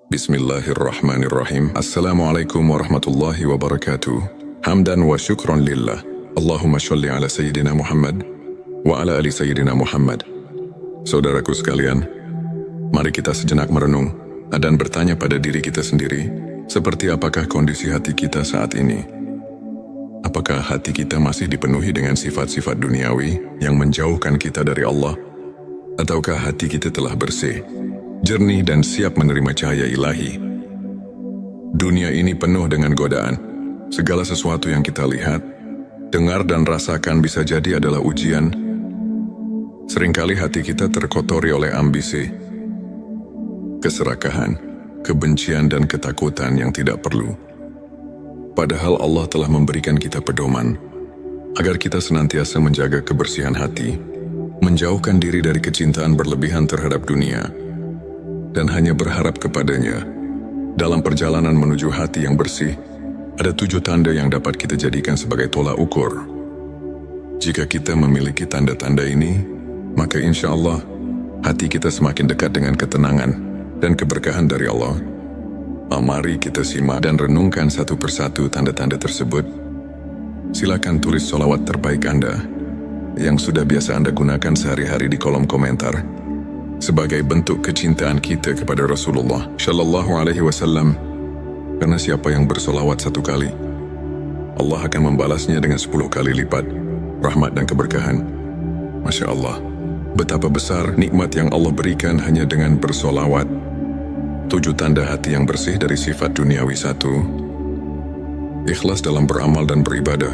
Bismillahirrahmanirrahim. Assalamualaikum warahmatullahi wabarakatuh. Hamdan wa syukran lillah. Allahumma sholli ala Sayyidina Muhammad wa ala ali Sayyidina Muhammad. Saudaraku sekalian, mari kita sejenak merenung dan bertanya pada diri kita sendiri, seperti apakah kondisi hati kita saat ini? Apakah hati kita masih dipenuhi dengan sifat-sifat duniawi yang menjauhkan kita dari Allah? Ataukah hati kita telah bersih, jernih dan siap menerima cahaya ilahi? Dunia ini penuh dengan godaan. Segala sesuatu yang kita lihat, dengar dan rasakan bisa jadi adalah ujian. Seringkali hati kita terkotori oleh ambisi, keserakahan, kebencian dan ketakutan yang tidak perlu. Padahal Allah telah memberikan kita pedoman agar kita senantiasa menjaga kebersihan hati, menjauhkan diri dari kecintaan berlebihan terhadap dunia, dan hanya berharap kepadanya. Dalam perjalanan menuju hati yang bersih, ada 7 tanda yang dapat kita jadikan sebagai tolak ukur. Jika kita memiliki tanda-tanda ini, maka insya Allah hati kita semakin dekat dengan ketenangan dan keberkahan dari Allah. Mari kita simak dan renungkan satu persatu tanda-tanda tersebut. Silakan tulis sholawat terbaik Anda yang sudah biasa Anda gunakan sehari-hari di kolom komentar sebagai bentuk kecintaan kita kepada Rasulullah Shallallahu Alaihi Wasallam. Karena siapa yang bersolawat 1 kali, Allah akan membalasnya dengan 10 kali lipat rahmat dan keberkahan. Masya Allah, betapa besar nikmat yang Allah berikan hanya dengan bersolawat. 7 tanda hati yang bersih dari sifat duniawi. 1. Ikhlas dalam beramal dan beribadah.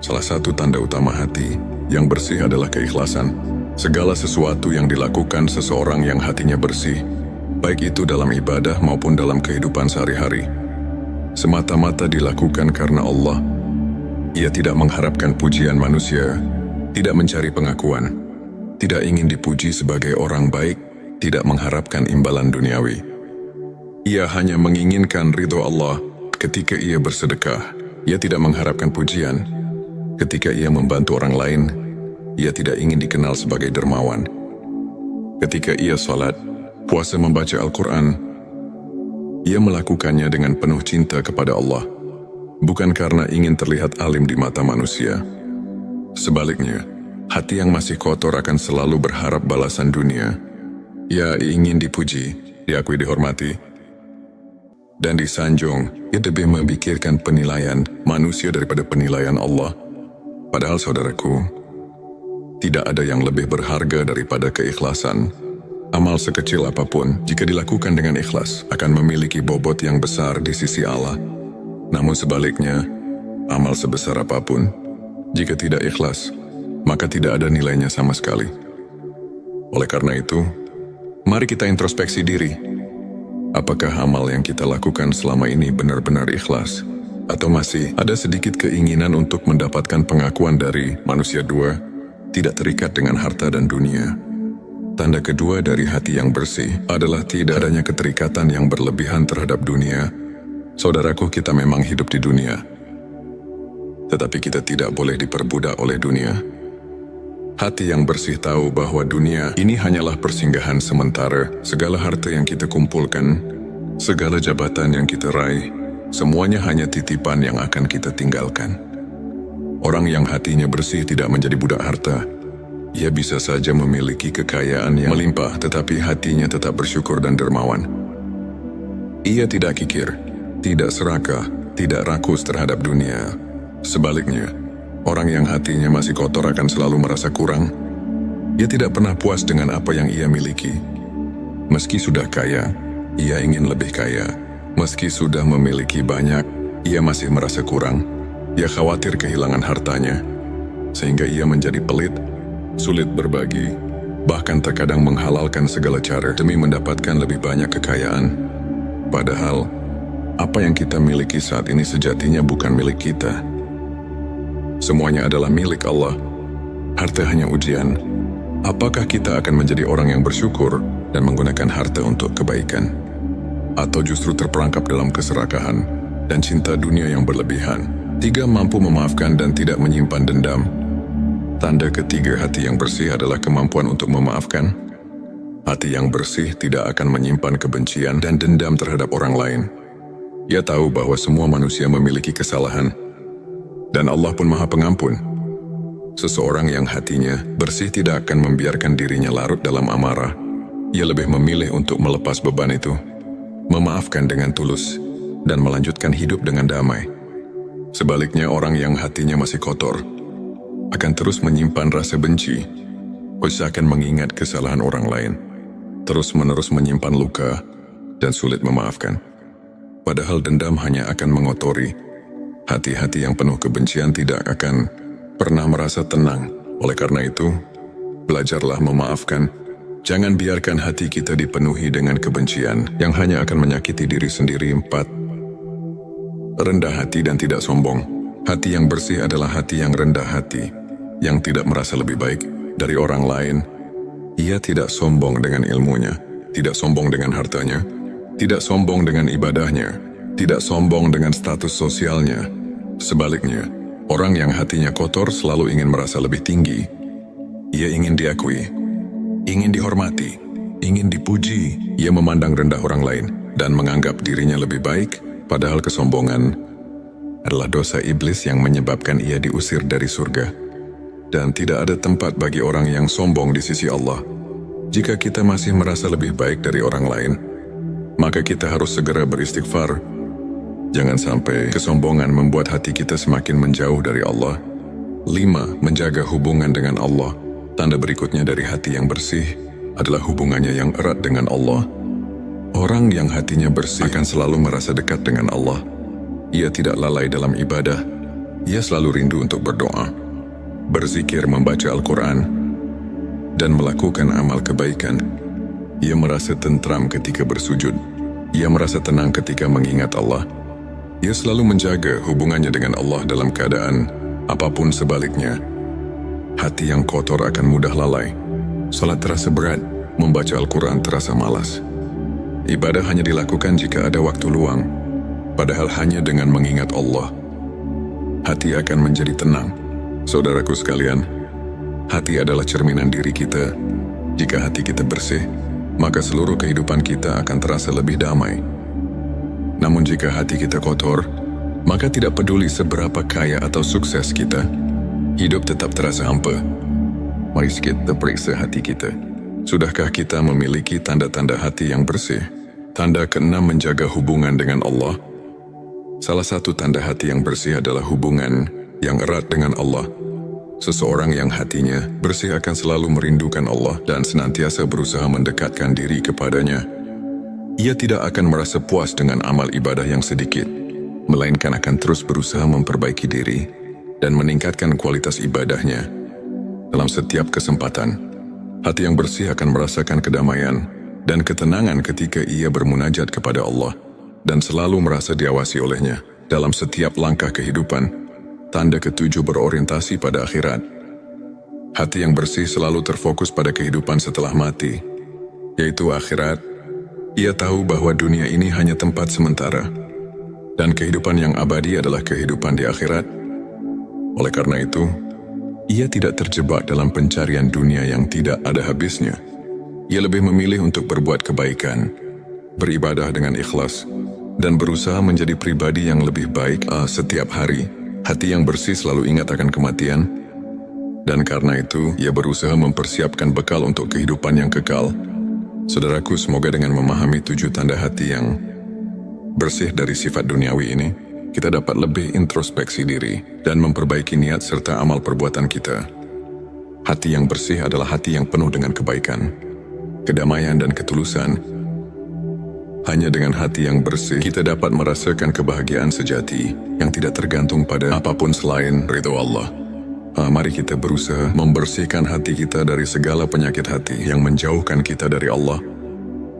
Salah satu tanda utama hati yang bersih adalah keikhlasan. Segala sesuatu yang dilakukan seseorang yang hatinya bersih, baik itu dalam ibadah maupun dalam kehidupan sehari-hari, semata-mata dilakukan karena Allah. Ia tidak mengharapkan pujian manusia, tidak mencari pengakuan, tidak ingin dipuji sebagai orang baik, tidak mengharapkan imbalan duniawi. Ia hanya menginginkan ridho Allah ketika ia bersedekah. Ia tidak mengharapkan pujian. Ketika ia membantu orang lain, ia tidak ingin dikenal sebagai dermawan. Ketika ia salat, puasa, membaca Al-Quran, ia melakukannya dengan penuh cinta kepada Allah, bukan karena ingin terlihat alim di mata manusia. Sebaliknya, hati yang masih kotor akan selalu berharap balasan dunia. Ia ingin dipuji, diakui, dihormati, dan disanjung. Ia lebih memikirkan penilaian manusia daripada penilaian Allah. Padahal saudaraku, tidak ada yang lebih berharga daripada keikhlasan. Amal sekecil apapun, jika dilakukan dengan ikhlas, akan memiliki bobot yang besar di sisi Allah. Namun sebaliknya, amal sebesar apapun, jika tidak ikhlas, maka tidak ada nilainya sama sekali. Oleh karena itu, mari kita introspeksi diri. Apakah amal yang kita lakukan selama ini benar-benar ikhlas? Atau masih ada sedikit keinginan untuk mendapatkan pengakuan dari manusia? 2. Tidak terikat dengan harta dan dunia. Tanda kedua dari hati yang bersih adalah tidak adanya keterikatan yang berlebihan terhadap dunia. Saudaraku, kita memang hidup di dunia, tetapi kita tidak boleh diperbudak oleh dunia. Hati yang bersih tahu bahwa dunia ini hanyalah persinggahan sementara. Segala harta yang kita kumpulkan, segala jabatan yang kita raih, semuanya hanya titipan yang akan kita tinggalkan. Orang yang hatinya bersih tidak menjadi budak harta. Ia bisa saja memiliki kekayaan yang melimpah, tetapi hatinya tetap bersyukur dan dermawan. Ia tidak kikir, tidak serakah, tidak rakus terhadap dunia. Sebaliknya, orang yang hatinya masih kotor akan selalu merasa kurang. Ia tidak pernah puas dengan apa yang ia miliki. Meski sudah kaya, ia ingin lebih kaya. Meski sudah memiliki banyak, ia masih merasa kurang. Ia khawatir kehilangan hartanya, sehingga ia menjadi pelit, sulit berbagi, bahkan terkadang menghalalkan segala cara demi mendapatkan lebih banyak kekayaan. Padahal, apa yang kita miliki saat ini sejatinya bukan milik kita. Semuanya adalah milik Allah. Harta hanya ujian. Apakah kita akan menjadi orang yang bersyukur dan menggunakan harta untuk kebaikan? Atau justru terperangkap dalam keserakahan dan cinta dunia yang berlebihan? 3. Mampu memaafkan dan tidak menyimpan dendam. Tanda ketiga hati yang bersih adalah kemampuan untuk memaafkan. Hati yang bersih tidak akan menyimpan kebencian dan dendam terhadap orang lain. Ia tahu bahwa semua manusia memiliki kesalahan, dan Allah pun Maha Pengampun. Seseorang yang hatinya bersih tidak akan membiarkan dirinya larut dalam amarah. Ia lebih memilih untuk melepas beban itu, memaafkan dengan tulus, dan melanjutkan hidup dengan damai. Sebaliknya, orang yang hatinya masih kotor akan terus menyimpan rasa benci, usahakan mengingat kesalahan orang lain, terus-menerus menyimpan luka, dan sulit memaafkan. Padahal dendam hanya akan mengotori. Hati-hati yang penuh kebencian tidak akan pernah merasa tenang. Oleh karena itu, belajarlah memaafkan. Jangan biarkan hati kita dipenuhi dengan kebencian yang hanya akan menyakiti diri sendiri. 4. Rendah hati dan tidak sombong. Hati yang bersih adalah hati yang rendah hati, yang tidak merasa lebih baik dari orang lain. Ia tidak sombong dengan ilmunya, tidak sombong dengan hartanya, tidak sombong dengan ibadahnya, tidak sombong dengan status sosialnya. Sebaliknya, orang yang hatinya kotor selalu ingin merasa lebih tinggi. Ia ingin diakui, ingin dihormati, ingin dipuji. Ia memandang rendah orang lain dan menganggap dirinya lebih baik, padahal kesombongan adalah dosa iblis yang menyebabkan ia diusir dari surga. Dan tidak ada tempat bagi orang yang sombong di sisi Allah. Jika kita masih merasa lebih baik dari orang lain, maka kita harus segera beristighfar. Jangan sampai kesombongan membuat hati kita semakin menjauh dari Allah. 5. Menjaga hubungan dengan Allah. Tanda berikutnya dari hati yang bersih adalah hubungannya yang erat dengan Allah. Orang yang hatinya bersih akan selalu merasa dekat dengan Allah. Ia tidak lalai dalam ibadah. Ia selalu rindu untuk berdoa, berzikir, membaca Al-Quran, dan melakukan amal kebaikan. Ia merasa tentram ketika bersujud. Ia merasa tenang ketika mengingat Allah. Ia selalu menjaga hubungannya dengan Allah dalam keadaan apapun sebaliknya. Hati yang kotor akan mudah lalai. Salat terasa berat, membaca Al-Quran terasa malas. Ibadah hanya dilakukan jika ada waktu luang, padahal hanya dengan mengingat Allah, hati akan menjadi tenang. Saudaraku sekalian, hati adalah cerminan diri kita. Jika hati kita bersih, maka seluruh kehidupan kita akan terasa lebih damai. Namun jika hati kita kotor, maka tidak peduli seberapa kaya atau sukses kita, hidup tetap terasa hampa. Mari kita periksa hati kita. Sudahkah kita memiliki tanda-tanda hati yang bersih? Tanda ke-6, menjaga hubungan dengan Allah. Salah satu tanda hati yang bersih adalah hubungan yang erat dengan Allah. Seseorang yang hatinya bersih akan selalu merindukan Allah dan senantiasa berusaha mendekatkan diri kepadanya. Ia tidak akan merasa puas dengan amal ibadah yang sedikit, melainkan akan terus berusaha memperbaiki diri dan meningkatkan kualitas ibadahnya. Dalam setiap kesempatan, hati yang bersih akan merasakan kedamaian dan ketenangan ketika ia bermunajat kepada Allah dan selalu merasa diawasi olehnya dalam setiap langkah kehidupan. Tanda ke-7, berorientasi pada akhirat. Hati yang bersih selalu terfokus pada kehidupan setelah mati, yaitu akhirat. Ia tahu bahwa dunia ini hanya tempat sementara, dan kehidupan yang abadi adalah kehidupan di akhirat. Oleh karena itu, ia tidak terjebak dalam pencarian dunia yang tidak ada habisnya. Ia lebih memilih untuk berbuat kebaikan, beribadah dengan ikhlas, dan berusaha menjadi pribadi yang lebih baik setiap hari. Hati yang bersih selalu ingat akan kematian, dan karena itu ia berusaha mempersiapkan bekal untuk kehidupan yang kekal. Saudaraku, semoga dengan memahami 7 tanda hati yang bersih dari sifat duniawi ini, kita dapat lebih introspeksi diri dan memperbaiki niat serta amal perbuatan kita. Hati yang bersih adalah hati yang penuh dengan kebaikan, kedamaian, dan ketulusan. Hanya dengan hati yang bersih, kita dapat merasakan kebahagiaan sejati yang tidak tergantung pada apapun selain ridho Allah. Mari kita berusaha membersihkan hati kita dari segala penyakit hati yang menjauhkan kita dari Allah.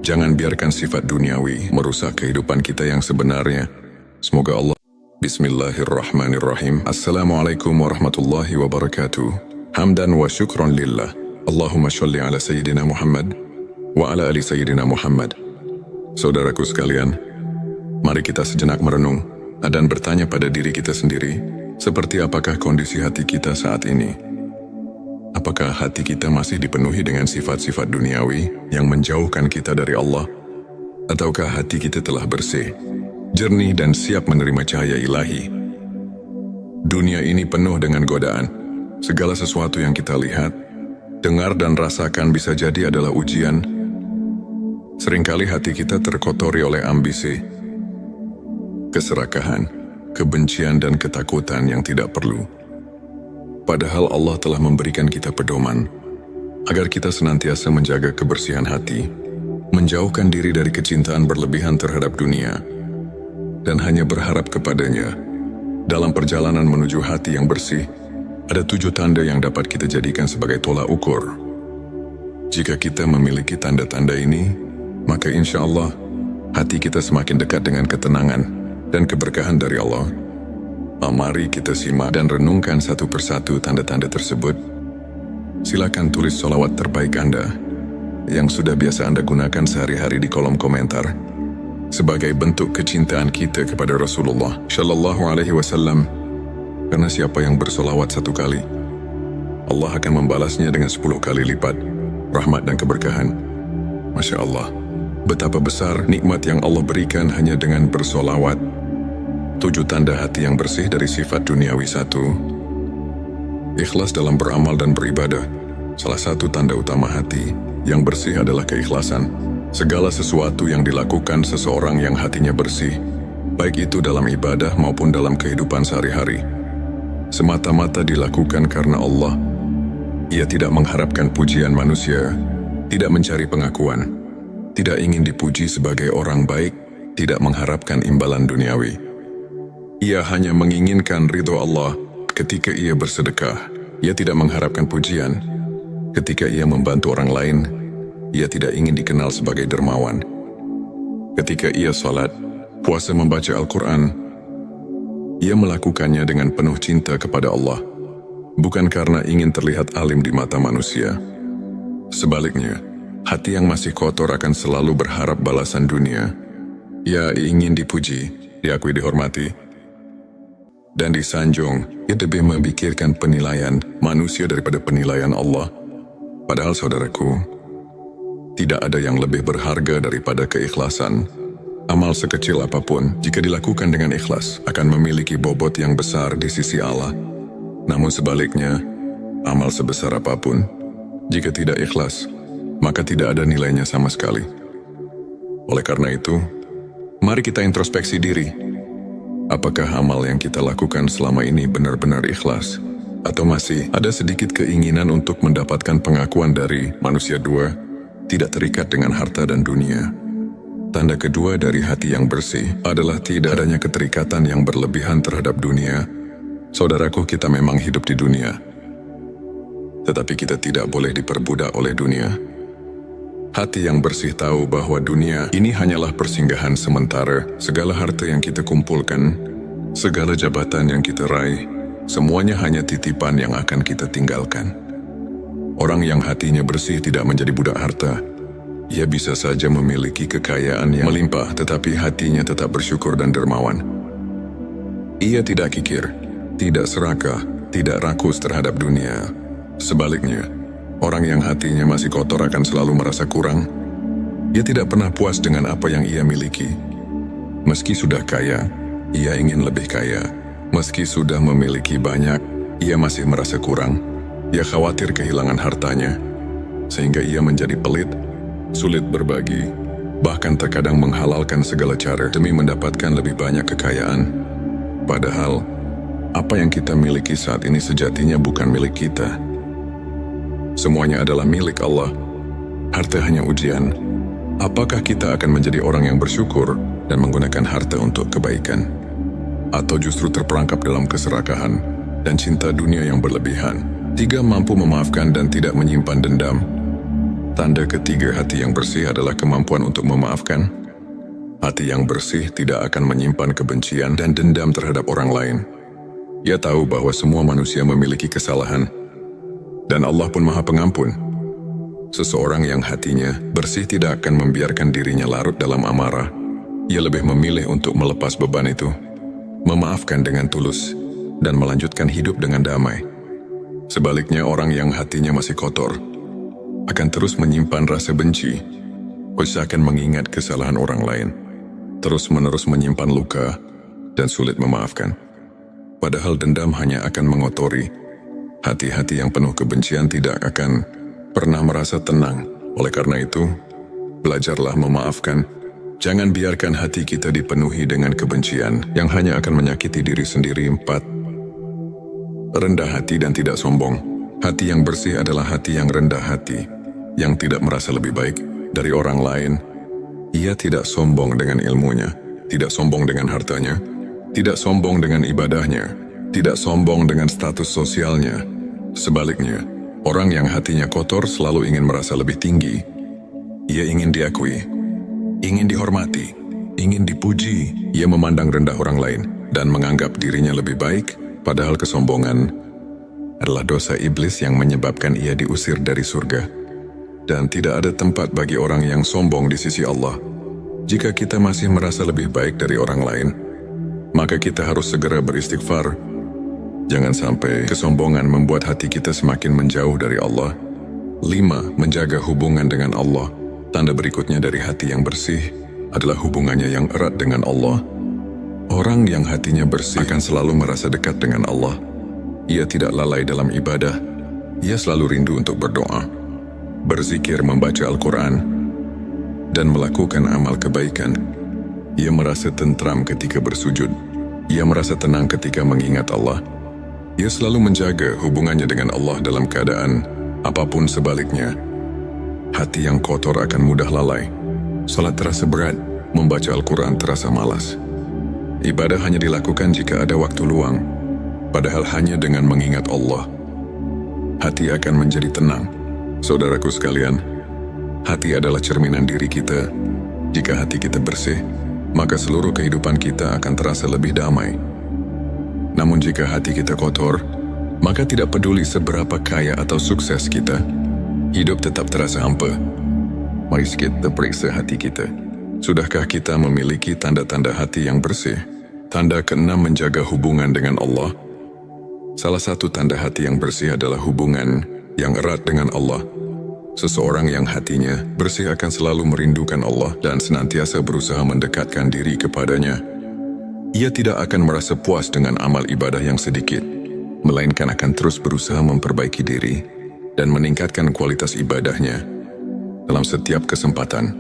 Jangan biarkan sifat duniawi merusak kehidupan kita yang sebenarnya. Semoga Allah. Bismillahirrahmanirrahim. Assalamualaikum warahmatullahi wabarakatuh. Hamdan wa syukran lillah. Allahumma sholli ala Sayyidina Muhammad wa ala ali Sayyidina Muhammad. Saudaraku sekalian, mari kita sejenak merenung dan bertanya pada diri kita sendiri, seperti apakah kondisi hati kita saat ini? Apakah hati kita masih dipenuhi dengan sifat-sifat duniawi yang menjauhkan kita dari Allah? Ataukah hati kita telah bersih, jernih dan siap menerima cahaya ilahi? Dunia ini penuh dengan godaan. Segala sesuatu yang kita lihat, dengar dan rasakan bisa jadi adalah ujian. Seringkali hati kita terkotori oleh ambisi, keserakahan, kebencian dan ketakutan yang tidak perlu. Padahal Allah telah memberikan kita pedoman agar kita senantiasa menjaga kebersihan hati, menjauhkan diri dari kecintaan berlebihan terhadap dunia, dan hanya berharap kepadanya. Dalam perjalanan menuju hati yang bersih, ada 7 tanda yang dapat kita jadikan sebagai tolak ukur. Jika kita memiliki tanda-tanda ini, maka insya Allah hati kita semakin dekat dengan ketenangan dan keberkahan dari Allah. Mari kita simak dan renungkan satu persatu tanda-tanda tersebut. Silakan tulis sholawat terbaik Anda yang sudah biasa Anda gunakan sehari-hari di kolom komentar sebagai bentuk kecintaan kita kepada Rasulullah Shallallahu Alaihi Wasallam. Karena siapa yang bersolawat 1 kali, Allah akan membalasnya dengan 10 kali lipat rahmat dan keberkahan. Masya Allah, betapa besar nikmat yang Allah berikan hanya dengan bersolawat. 7 tanda hati yang bersih dari sifat duniawi. 1. Ikhlas dalam beramal dan beribadah. Salah satu tanda utama hati yang bersih adalah keikhlasan. Segala sesuatu yang dilakukan seseorang yang hatinya bersih, baik itu dalam ibadah maupun dalam kehidupan sehari-hari, semata-mata dilakukan karena Allah. Ia tidak mengharapkan pujian manusia, tidak mencari pengakuan, tidak ingin dipuji sebagai orang baik, tidak mengharapkan imbalan duniawi. Ia hanya menginginkan ridho Allah. Ketika ia bersedekah, ia tidak mengharapkan pujian. Ketika ia membantu orang lain, ia tidak ingin dikenal sebagai dermawan. Ketika ia salat, puasa, membaca Al-Quran, ia melakukannya dengan penuh cinta kepada Allah, bukan karena ingin terlihat alim di mata manusia. Sebaliknya, hati yang masih kotor akan selalu berharap balasan dunia. Ia ingin dipuji, diakui, dihormati, dan disanjung. Ia lebih memikirkan penilaian manusia daripada penilaian Allah. Padahal saudaraku, tidak ada yang lebih berharga daripada keikhlasan. Amal sekecil apapun, jika dilakukan dengan ikhlas, akan memiliki bobot yang besar di sisi Allah. Namun sebaliknya, amal sebesar apapun, jika tidak ikhlas, maka tidak ada nilainya sama sekali. Oleh karena itu, mari kita introspeksi diri. Apakah amal yang kita lakukan selama ini benar-benar ikhlas? Atau masih ada sedikit keinginan untuk mendapatkan pengakuan dari manusia? 2. Tidak terikat dengan harta dan dunia. Tanda kedua dari hati yang bersih adalah tidak adanya keterikatan yang berlebihan terhadap dunia. Saudaraku, kita memang hidup di dunia, tetapi kita tidak boleh diperbudak oleh dunia. Hati yang bersih tahu bahwa dunia ini hanyalah persinggahan sementara. Segala harta yang kita kumpulkan, segala jabatan yang kita raih, semuanya hanya titipan yang akan kita tinggalkan. Orang yang hatinya bersih tidak menjadi budak harta. Ia bisa saja memiliki kekayaan yang melimpah, tetapi hatinya tetap bersyukur dan dermawan. Ia tidak kikir, tidak serakah, tidak rakus terhadap dunia. Sebaliknya, orang yang hatinya masih kotor akan selalu merasa kurang. Ia tidak pernah puas dengan apa yang ia miliki. Meski sudah kaya, ia ingin lebih kaya. Meski sudah memiliki banyak, ia masih merasa kurang. Ia khawatir kehilangan hartanya, sehingga ia menjadi pelit, sulit berbagi, bahkan terkadang menghalalkan segala cara demi mendapatkan lebih banyak kekayaan. Padahal, apa yang kita miliki saat ini sejatinya bukan milik kita. Semuanya adalah milik Allah. Harta hanya ujian. Apakah kita akan menjadi orang yang bersyukur dan menggunakan harta untuk kebaikan? Atau justru terperangkap dalam keserakahan dan cinta dunia yang berlebihan? 3. Mampu memaafkan dan tidak menyimpan dendam. Tanda ketiga hati yang bersih adalah kemampuan untuk memaafkan. Hati yang bersih tidak akan menyimpan kebencian dan dendam terhadap orang lain. Ia tahu bahwa semua manusia memiliki kesalahan, dan Allah pun Maha Pengampun. Seseorang yang hatinya bersih tidak akan membiarkan dirinya larut dalam amarah. Ia lebih memilih untuk melepas beban itu, memaafkan dengan tulus, dan melanjutkan hidup dengan damai. Sebaliknya, orang yang hatinya masih kotor akan terus menyimpan rasa benci, usahakan mengingat kesalahan orang lain, terus-menerus menyimpan luka, dan sulit memaafkan. Padahal dendam hanya akan mengotori. Hati-hati yang penuh kebencian tidak akan pernah merasa tenang. Oleh karena itu, belajarlah memaafkan. Jangan biarkan hati kita dipenuhi dengan kebencian yang hanya akan menyakiti diri sendiri. 4. Rendah hati dan tidak sombong. Hati yang bersih adalah hati yang rendah hati, yang tidak merasa lebih baik dari orang lain. Ia tidak sombong dengan ilmunya, tidak sombong dengan hartanya, tidak sombong dengan ibadahnya, tidak sombong dengan status sosialnya. Sebaliknya, orang yang hatinya kotor selalu ingin merasa lebih tinggi. Ia ingin diakui, ingin dihormati, ingin dipuji. Ia memandang rendah orang lain dan menganggap dirinya lebih baik, padahal kesombongan adalah dosa iblis yang menyebabkan ia diusir dari surga. Dan tidak ada tempat bagi orang yang sombong di sisi Allah. Jika kita masih merasa lebih baik dari orang lain, maka kita harus segera beristighfar. Jangan sampai kesombongan membuat hati kita semakin menjauh dari Allah. 5. Menjaga hubungan dengan Allah. Tanda berikutnya dari hati yang bersih adalah hubungannya yang erat dengan Allah. Orang yang hatinya bersih akan selalu merasa dekat dengan Allah. Ia tidak lalai dalam ibadah. Ia selalu rindu untuk berdoa, berzikir, membaca Al-Quran, dan melakukan amal kebaikan. Ia merasa tentram ketika bersujud. Ia merasa tenang ketika mengingat Allah. Ia selalu menjaga hubungannya dengan Allah dalam keadaan apapun. Sebaliknya, hati yang kotor akan mudah lalai. Salat terasa berat, membaca Al-Quran terasa malas. Ibadah hanya dilakukan jika ada waktu luang. Padahal hanya dengan mengingat Allah, hati akan menjadi tenang. Saudaraku sekalian, hati adalah cerminan diri kita. Jika hati kita bersih, maka seluruh kehidupan kita akan terasa lebih damai. Namun jika hati kita kotor, maka tidak peduli seberapa kaya atau sukses kita, hidup tetap terasa hampa. Mari kita periksa hati kita. Sudahkah kita memiliki tanda-tanda hati yang bersih? Tanda ke-6, menjaga hubungan dengan Allah. Salah satu tanda hati yang bersih adalah hubungan yang erat dengan Allah. Seseorang yang hatinya bersih akan selalu merindukan Allah dan senantiasa berusaha mendekatkan diri kepadanya. Ia tidak akan merasa puas dengan amal ibadah yang sedikit, melainkan akan terus berusaha memperbaiki diri dan meningkatkan kualitas ibadahnya. Dalam setiap kesempatan,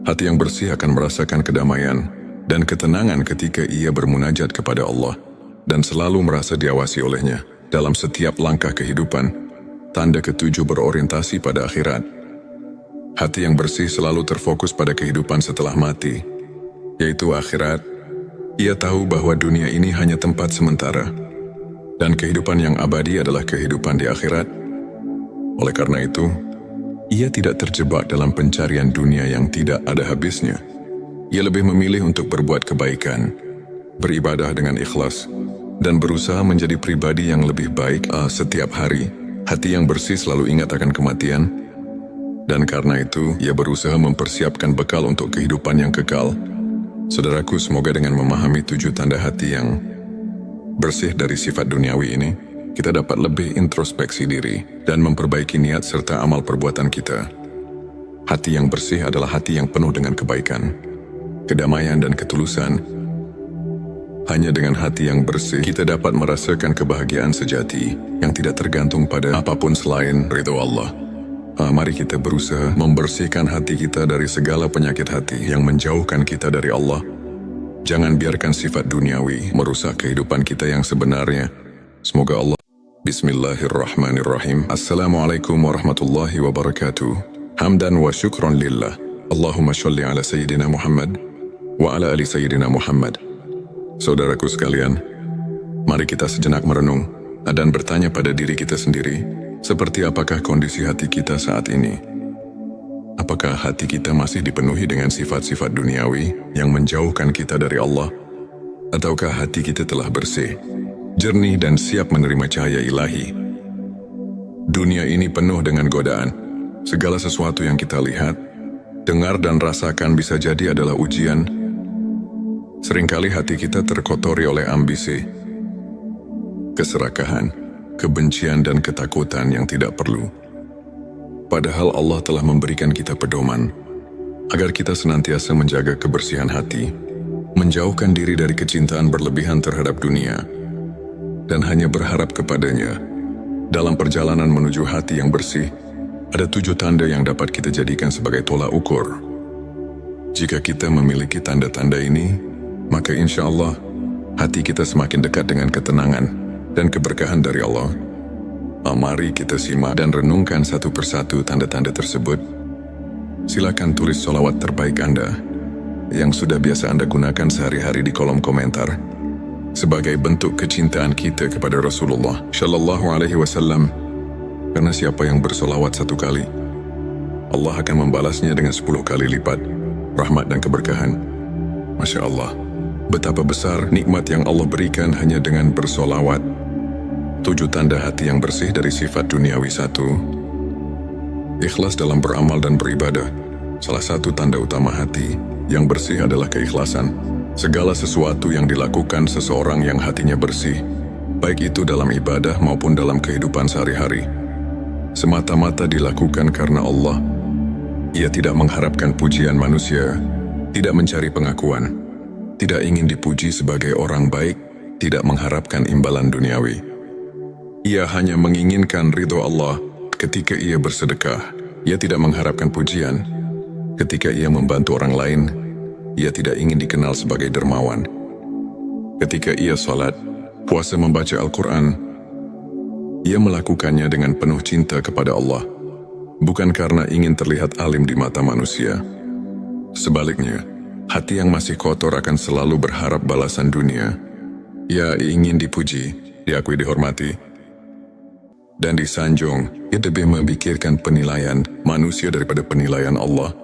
hati yang bersih akan merasakan kedamaian dan ketenangan ketika ia bermunajat kepada Allah dan selalu merasa diawasi olehnya dalam setiap langkah kehidupan. Tanda ke-7, berorientasi pada akhirat. Hati yang bersih selalu terfokus pada kehidupan setelah mati, yaitu akhirat. Ia tahu bahwa dunia ini hanya tempat sementara, dan kehidupan yang abadi adalah kehidupan di akhirat. Oleh karena itu, ia tidak terjebak dalam pencarian dunia yang tidak ada habisnya. Ia lebih memilih untuk berbuat kebaikan, beribadah dengan ikhlas, dan berusaha menjadi pribadi yang lebih baik setiap hari. Hati yang bersih selalu ingat akan kematian, dan karena itu ia berusaha mempersiapkan bekal untuk kehidupan yang kekal. Saudaraku, semoga dengan memahami 7 tanda hati yang bersih dari sifat duniawi ini, kita dapat lebih introspeksi diri dan memperbaiki niat serta amal perbuatan kita. Hati yang bersih adalah hati yang penuh dengan kebaikan, kedamaian, dan ketulusan. Hanya dengan hati yang bersih, kita dapat merasakan kebahagiaan sejati yang tidak tergantung pada apapun selain ridho Allah. Mari kita berusaha membersihkan hati kita dari segala penyakit hati yang menjauhkan kita dari Allah. Jangan biarkan sifat duniawi merusak kehidupan kita yang sebenarnya. Semoga Allah. Bismillahirrahmanirrahim. Assalamualaikum warahmatullahi wabarakatuh. Hamdan wa syukran lillah. Allahumma sholli ala Sayyidina Muhammad wa ala ali Sayyidina Muhammad. Saudaraku sekalian, mari kita sejenak merenung dan bertanya pada diri kita sendiri, seperti apakah kondisi hati kita saat ini? Apakah hati kita masih dipenuhi dengan sifat-sifat duniawi yang menjauhkan kita dari Allah? Ataukah hati kita telah bersih, jernih, dan siap menerima cahaya ilahi? Dunia ini penuh dengan godaan. Segala sesuatu yang kita lihat, dengar, dan rasakan bisa jadi adalah ujian. Seringkali hati kita terkotori oleh ambisi, keserakahan, kebencian dan ketakutan yang tidak perlu. Padahal Allah telah memberikan kita pedoman agar kita senantiasa menjaga kebersihan hati, menjauhkan diri dari kecintaan berlebihan terhadap dunia, dan hanya berharap kepadanya. Dalam perjalanan menuju hati yang bersih, ada 7 tanda yang dapat kita jadikan sebagai tolak ukur. Jika kita memiliki tanda-tanda ini, maka insya Allah hati kita semakin dekat dengan ketenangan dan keberkahan dari Allah. Mari kita simak dan renungkan satu persatu tanda-tanda tersebut. Silakan tulis sholawat terbaik Anda yang sudah biasa Anda gunakan sehari-hari di kolom komentar sebagai bentuk kecintaan kita kepada Rasulullah Shallallahu Alaihi Wasallam. Karena siapa yang bersolawat 1 kali, Allah akan membalasnya dengan 10 kali lipat rahmat dan keberkahan. Masya Allah, betapa besar nikmat yang Allah berikan hanya dengan bersolawat. 7 tanda hati yang bersih dari sifat duniawi. 1. Ikhlas dalam beramal dan beribadah. Salah satu tanda utama hati yang bersih adalah keikhlasan. Segala sesuatu yang dilakukan seseorang yang hatinya bersih, baik itu dalam ibadah maupun dalam kehidupan sehari-hari, semata-mata dilakukan karena Allah. Ia tidak mengharapkan pujian manusia, tidak mencari pengakuan, tidak ingin dipuji sebagai orang baik, tidak mengharapkan imbalan duniawi. Ia hanya menginginkan ridho Allah ketika ia bersedekah. Ia tidak mengharapkan pujian. Ketika ia membantu orang lain, ia tidak ingin dikenal sebagai dermawan. Ketika ia salat, puasa, membaca Al-Quran, ia melakukannya dengan penuh cinta kepada Allah, bukan karena ingin terlihat alim di mata manusia. Sebaliknya, hati yang masih kotor akan selalu berharap balasan dunia. Ia ingin dipuji, diakui, dihormati, dan disanjung. Ia lebih memikirkan penilaian manusia daripada penilaian Allah.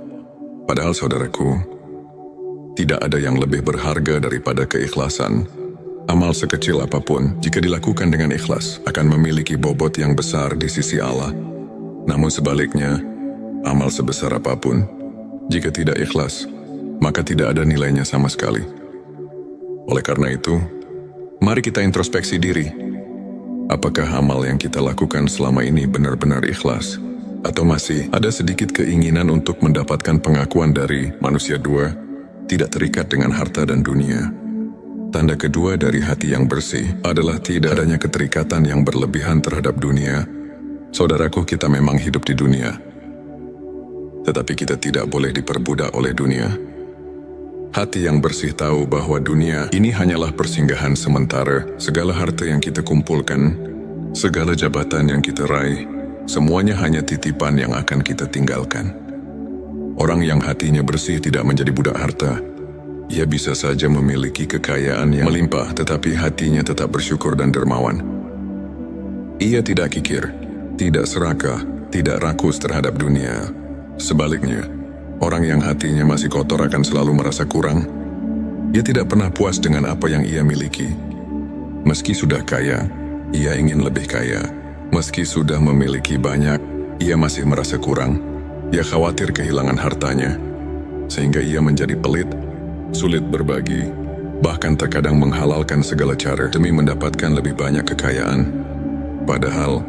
Padahal saudaraku, tidak ada yang lebih berharga daripada keikhlasan. Amal sekecil apapun, jika dilakukan dengan ikhlas, akan memiliki bobot yang besar di sisi Allah. Namun sebaliknya, amal sebesar apapun, jika tidak ikhlas, maka tidak ada nilainya sama sekali. Oleh karena itu, mari kita introspeksi diri. Apakah amal yang kita lakukan selama ini benar-benar ikhlas? Atau masih ada sedikit keinginan untuk mendapatkan pengakuan dari manusia? 2. Tidak terikat dengan harta dan dunia. Tanda kedua dari hati yang bersih adalah tidak adanya keterikatan yang berlebihan terhadap dunia. Saudaraku, kita memang hidup di dunia, tetapi kita tidak boleh diperbudak oleh dunia. Hati yang bersih tahu bahwa dunia ini hanyalah persinggahan sementara. Segala harta yang kita kumpulkan, segala jabatan yang kita raih, semuanya hanya titipan yang akan kita tinggalkan. Orang yang hatinya bersih tidak menjadi budak harta. Ia bisa saja memiliki kekayaan yang melimpah, tetapi hatinya tetap bersyukur dan dermawan. Ia tidak kikir, tidak serakah, tidak rakus terhadap dunia. Sebaliknya, orang yang hatinya masih kotor akan selalu merasa kurang. Ia tidak pernah puas dengan apa yang ia miliki. Meski sudah kaya, ia ingin lebih kaya. Meski sudah memiliki banyak, ia masih merasa kurang. Ia khawatir kehilangan hartanya, sehingga ia menjadi pelit, sulit berbagi, bahkan terkadang menghalalkan segala cara demi mendapatkan lebih banyak kekayaan. Padahal,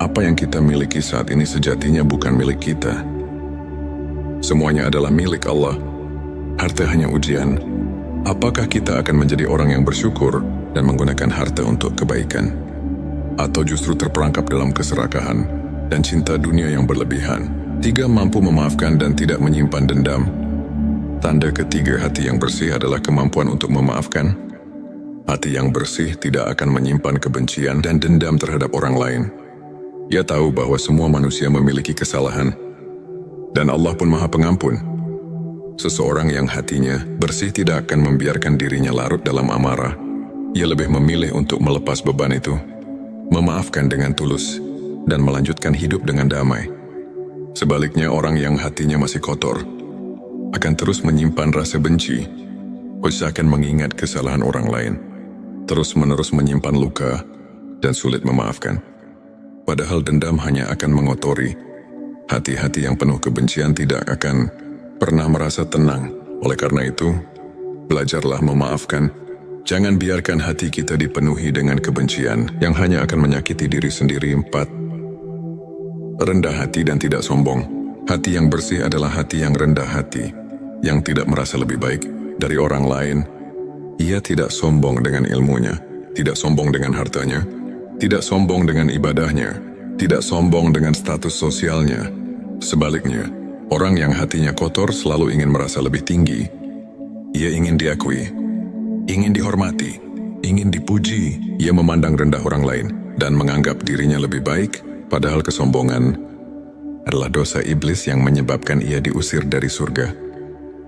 apa yang kita miliki saat ini sejatinya bukan milik kita. Semuanya adalah milik Allah. Harta hanya ujian. Apakah kita akan menjadi orang yang bersyukur dan menggunakan harta untuk kebaikan? Atau justru terperangkap dalam keserakahan dan cinta dunia yang berlebihan? 3. Mampu memaafkan dan tidak menyimpan dendam. Tanda ketiga hati yang bersih adalah kemampuan untuk memaafkan. Hati yang bersih tidak akan menyimpan kebencian dan dendam terhadap orang lain. Ia tahu bahwa semua manusia memiliki kesalahan, dan Allah pun Maha Pengampun. Seseorang yang hatinya bersih tidak akan membiarkan dirinya larut dalam amarah. Ia lebih memilih untuk melepas beban itu, memaafkan dengan tulus, dan melanjutkan hidup dengan damai. Sebaliknya, orang yang hatinya masih kotor akan terus menyimpan rasa benci, usahakan mengingat kesalahan orang lain, terus-menerus menyimpan luka, dan sulit memaafkan. Padahal dendam hanya akan mengotori. Hati-hati yang penuh kebencian tidak akan pernah merasa tenang. Oleh karena itu, belajarlah memaafkan Jangan biarkan hati kita dipenuhi dengan kebencian yang hanya akan menyakiti diri sendiri. 4. Rendah hati dan tidak sombong. Hati yang bersih adalah hati yang rendah hati, yang tidak merasa lebih baik dari orang lain. Ia tidak sombong dengan ilmunya, tidak sombong dengan hartanya, tidak sombong dengan ibadahnya, tidak sombong dengan status sosialnya. Sebaliknya, orang yang hatinya kotor selalu ingin merasa lebih tinggi. Ia ingin diakui, ingin dihormati, ingin dipuji. Ia memandang rendah orang lain dan menganggap dirinya lebih baik, padahal kesombongan adalah dosa iblis yang menyebabkan ia diusir dari surga.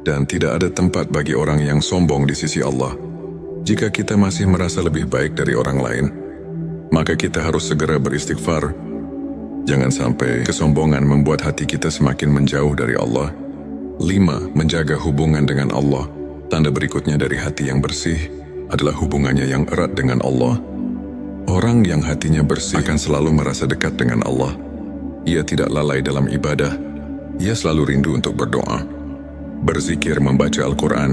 Dan tidak ada tempat bagi orang yang sombong di sisi Allah. Jika kita masih merasa lebih baik dari orang lain, maka kita harus segera beristighfar. Jangan sampai kesombongan membuat hati kita semakin menjauh dari Allah. 5. Menjaga hubungan dengan Allah. Tanda berikutnya dari hati yang bersih adalah hubungannya yang erat dengan Allah. Orang yang hatinya bersih akan selalu merasa dekat dengan Allah. Ia tidak lalai dalam ibadah. Ia selalu rindu untuk berdoa, berzikir, membaca Al-Quran,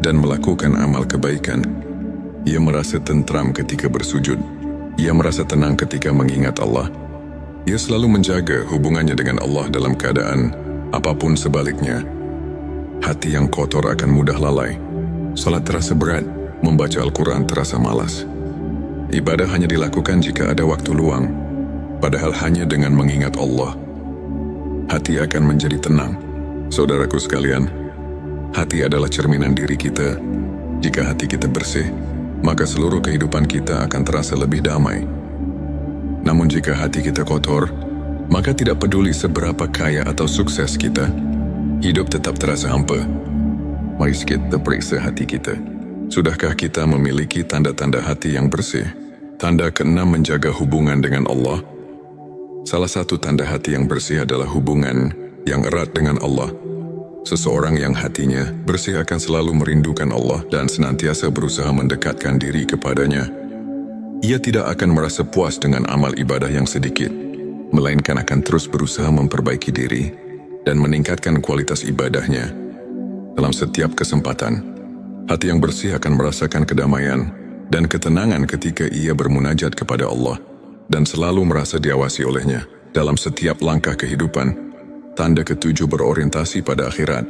dan melakukan amal kebaikan. Ia merasa tentram ketika bersujud. Ia merasa tenang ketika mengingat Allah. Ia selalu menjaga hubungannya dengan Allah dalam keadaan apapun sebaliknya. Hati yang kotor akan mudah lalai. Salat terasa berat, membaca Al-Quran terasa malas. Ibadah hanya dilakukan jika ada waktu luang, padahal hanya dengan mengingat Allah, hati akan menjadi tenang. Saudaraku sekalian, hati adalah cerminan diri kita. Jika hati kita bersih, maka seluruh kehidupan kita akan terasa lebih damai. Namun jika hati kita kotor, maka tidak peduli seberapa kaya atau sukses kita, hidup tetap terasa hampa. Mari kita periksa hati kita. Sudahkah kita memiliki tanda-tanda hati yang bersih? Tanda keenam, menjaga hubungan dengan Allah. Salah satu tanda hati yang bersih adalah hubungan yang erat dengan Allah. Seseorang yang hatinya bersih akan selalu merindukan Allah dan senantiasa berusaha mendekatkan diri kepadanya. Ia tidak akan merasa puas dengan amal ibadah yang sedikit, melainkan akan terus berusaha memperbaiki diri dan meningkatkan kualitas ibadahnya. Dalam setiap kesempatan, hati yang bersih akan merasakan kedamaian dan ketenangan ketika ia bermunajat kepada Allah dan selalu merasa diawasi olehnya dalam setiap langkah kehidupan. Tanda ketujuh, berorientasi pada akhirat.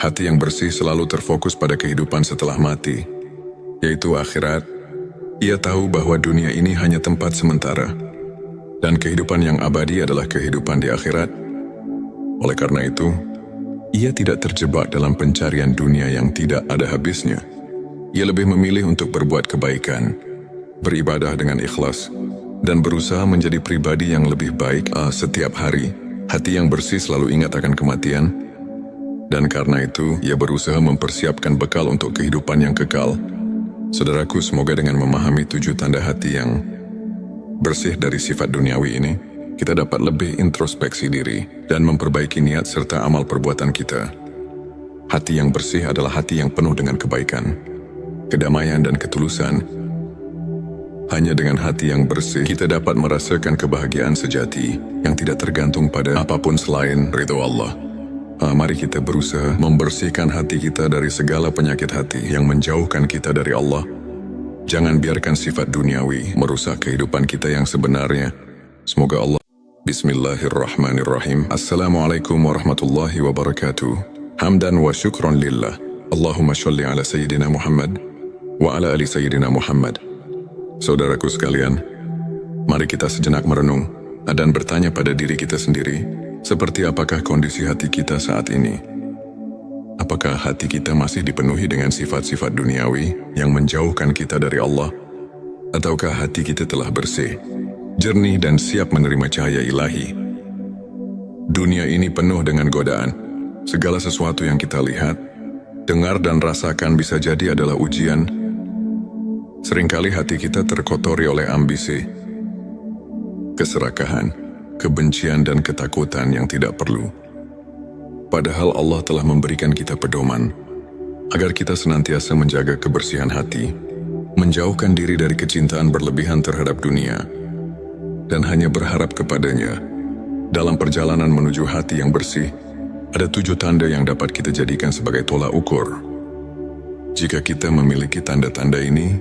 Hati yang bersih selalu terfokus pada kehidupan setelah mati, yaitu akhirat. Ia tahu bahwa dunia ini hanya tempat sementara, dan kehidupan yang abadi adalah kehidupan di akhirat. Oleh karena itu, ia tidak terjebak dalam pencarian dunia yang tidak ada habisnya. Ia lebih memilih untuk berbuat kebaikan, beribadah dengan ikhlas, dan berusaha menjadi pribadi yang lebih baik setiap hari. Hati yang bersih selalu ingat akan kematian, dan karena itu ia berusaha mempersiapkan bekal untuk kehidupan yang kekal. Saudaraku, semoga dengan memahami 7 tanda hati yang bersih dari sifat duniawi ini, kita dapat lebih introspeksi diri dan memperbaiki niat serta amal perbuatan kita. Hati yang bersih adalah hati yang penuh dengan kebaikan, kedamaian, dan ketulusan. Hanya dengan hati yang bersih, kita dapat merasakan kebahagiaan sejati yang tidak tergantung pada apapun selain ridho Allah. Mari kita berusaha membersihkan hati kita dari segala penyakit hati yang menjauhkan kita dari Allah. Jangan biarkan sifat duniawi merusak kehidupan kita yang sebenarnya. Semoga Allah. Bismillahirrahmanirrahim. Assalamualaikum warahmatullahi wabarakatuh. Hamdan wa syukron lillah. Allahumma sholli ala Sayyidina Muhammad wa ala ali Sayyidina Muhammad. Saudaraku sekalian, mari kita sejenak merenung dan bertanya pada diri kita sendiri, seperti apakah kondisi hati kita saat ini? Apakah hati kita masih dipenuhi dengan sifat-sifat duniawi yang menjauhkan kita dari Allah? Ataukah hati kita telah bersih, jernih, dan siap menerima cahaya ilahi? Dunia ini penuh dengan godaan. Segala sesuatu yang kita lihat, dengar, dan rasakan bisa jadi adalah ujian. Seringkali hati kita terkotori oleh ambisi, keserakahan, kebencian, dan ketakutan yang tidak perlu. Padahal Allah telah memberikan kita pedoman agar kita senantiasa menjaga kebersihan hati, menjauhkan diri dari kecintaan berlebihan terhadap dunia, dan hanya berharap kepadanya. Dalam perjalanan menuju hati yang bersih, ada 7 tanda yang dapat kita jadikan sebagai tolak ukur. Jika kita memiliki tanda-tanda ini,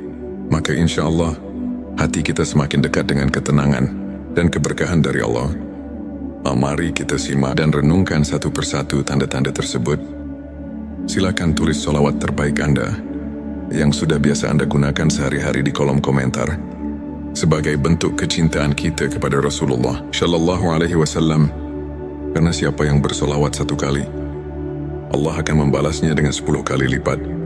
maka insya Allah hati kita semakin dekat dengan ketenangan dan keberkahan dari Allah. Mari kita simak dan renungkan satu persatu tanda-tanda tersebut. Silakan tulis sholawat terbaik Anda yang sudah biasa Anda gunakan sehari-hari di kolom komentar sebagai bentuk kecintaan kita kepada Rasulullah Shallallahu Alaihi Wasallam. Karena siapa yang bersolawat 1 kali, Allah akan membalasnya dengan 10 kali lipat.